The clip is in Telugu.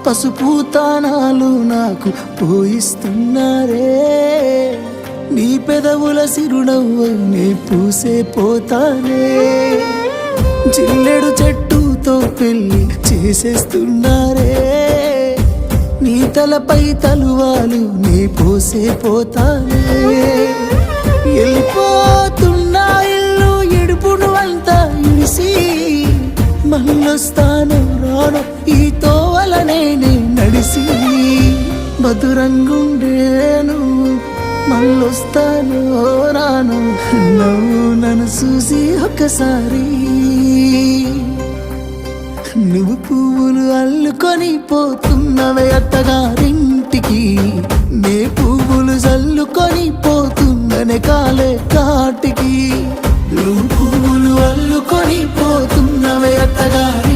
పసుపు తానాలు నాకు పోయిస్తున్నారే నీ పెదవుల సిరునవ్వు నే పూసే పోతానే జిల్లెడు చెట్టుతో పెళ్లి చేసేస్తున్నారే నీ తలపై తలువాలు నీ పోసే పోతానే వెళ్ళిపోతున్నా ఇల్లు ఎడుపును అంతా ఇడిసి మళ్ళొస్తాను రాను ఈ తోవలనే నడిసి మధురంగుండేను మళ్ళొస్తాను రాను నవ్వు నన్ను చూసి ఒక్కసారి నువ్వు పువ్వులు అల్లుకొని పోతున్నవే అత్తగారింటికి నే పువ్వులు చల్లుకొని పోతున్ననే కాలే కాటికి నువ్వు పువ్వులు అల్లుకొని పోతున్నవే అత్తగారి